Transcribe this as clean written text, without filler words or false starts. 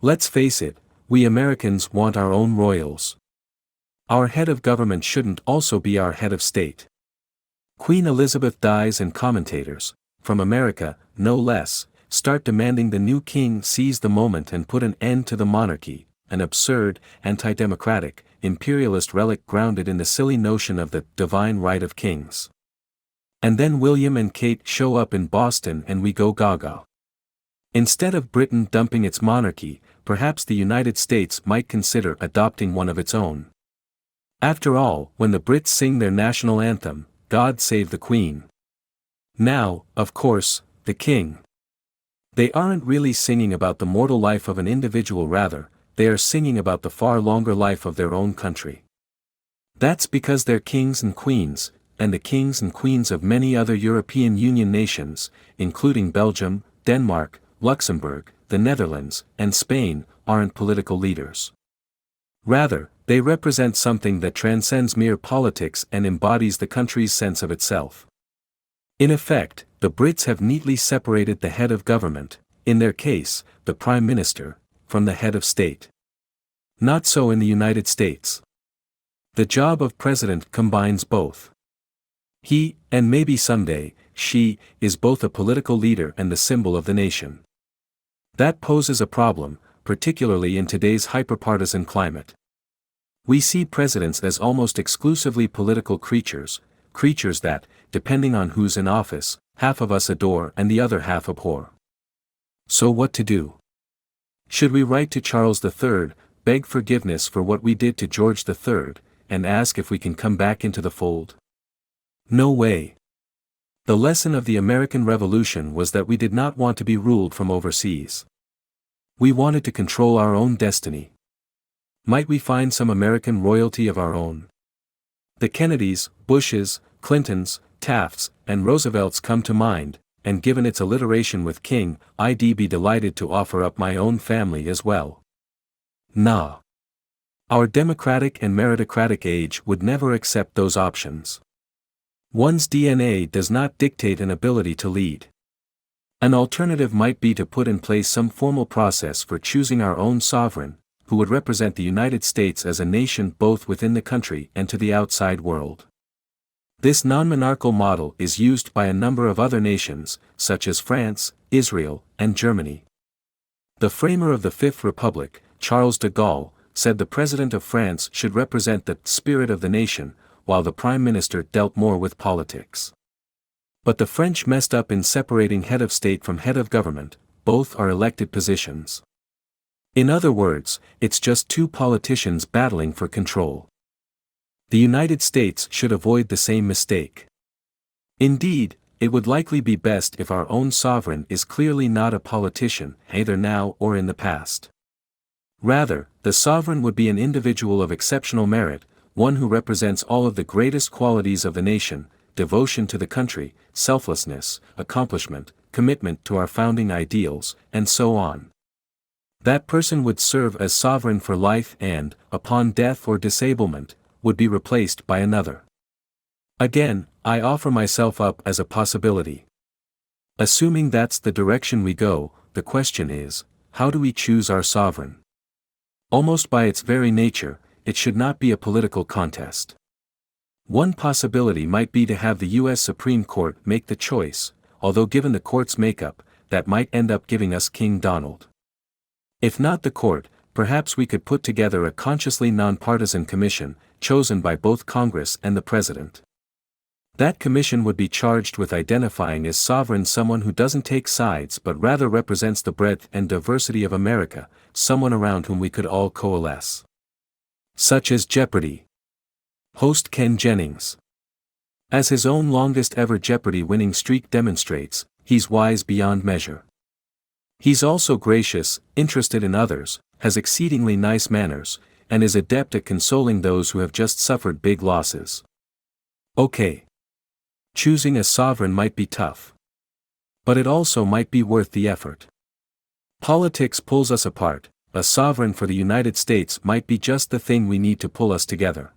Let's face it, we Americans want our own royals. Our head of government shouldn't also be our head of state. Queen Elizabeth dies and commentators, from America, no less, start demanding the new king seize the moment and put an end to the monarchy, an absurd, antidemocratic, imperialist relic grounded in the silly notion of the divine right of kings. And then William and Kate show up in Boston and we go gaga. Instead of Britain dumping its monarchy, perhaps the United States might consider adopting one of its own. After all, when the Brits sing their national anthem, God Save the Queen. Now, of course, the king. They aren't really singing about the mortal life of an individual, rather, they are singing about the far longer life of their own country. That's because they're kings and queens, and the kings and queens of many other European Union nations, including Belgium, Denmark, Luxembourg, the Netherlands, and Spain, aren't political leaders. Rather, they represent something that transcends mere politics and embodies the country's sense of itself. In effect, the Brits have neatly separated the head of government, in their case, the Prime Minister, from the head of state. Not so in the United States. The job of president combines both. He, and maybe someday, she, is both a political leader and the symbol of the nation. That poses a problem, particularly in today's hyperpartisan climate. We see presidents as almost exclusively political creatures that, depending on who's in office, half of us adore and the other half abhor. So what to do? Should we write to Charles III, beg forgiveness for what we did to George III, and ask if we can come back into the fold? No way. The lesson of the American Revolution was that we did not want to be ruled from overseas. We wanted to control our own destiny. Might we find some American royalty of our own? The Kennedys, Bushes, Clintons, Tafts, and Roosevelts come to mind, and given its alliteration with king, I'd be delighted to offer up my own family as well. Nah. Our democratic and meritocratic age would never accept those options. One's DNA does not dictate an ability to lead. An alternative might be to put in place some formal process for choosing our own sovereign, who would represent the United States as a nation both within the country and to the outside world. This non-monarchical model is used by a number of other nations, such as France, Israel, and Germany. The framer of the Fifth Republic, Charles de Gaulle, said the President of France should represent the spirit of the nation, while the Prime Minister dealt more with politics. But the French messed up in separating head of state from head of government, both are elected positions. In other words, it's just two politicians battling for control. The United States should avoid the same mistake. Indeed, it would likely be best if our own sovereign is clearly not a politician, either now or in the past. Rather, the sovereign would be an individual of exceptional merit, one who represents all of the greatest qualities of the nation: devotion to the country, selflessness, accomplishment, commitment to our founding ideals, and so on. That person would serve as sovereign for life and, upon death or disablement, would be replaced by another. Again, I offer myself up as a possibility. Assuming that's the direction we go, the question is, how do we choose our sovereign? Almost by its very nature, it should not be a political contest. One possibility might be to have the U.S. Supreme Court make the choice, although given the court's makeup, that might end up giving us King Donald. If not the court, perhaps we could put together a consciously nonpartisan commission, chosen by both Congress and the President. That commission would be charged with identifying as sovereign someone who doesn't take sides but rather represents the breadth and diversity of America, someone around whom we could all coalesce. Such as Jeopardy! Host Ken Jennings. As his own longest ever Jeopardy winning streak demonstrates, he's wise beyond measure. He's also gracious, interested in others, has exceedingly nice manners, and is adept at consoling those who have just suffered big losses. Okay. Choosing a sovereign might be tough. But it also might be worth the effort. Politics pulls us apart, a sovereign for the United States might be just the thing we need to pull us together.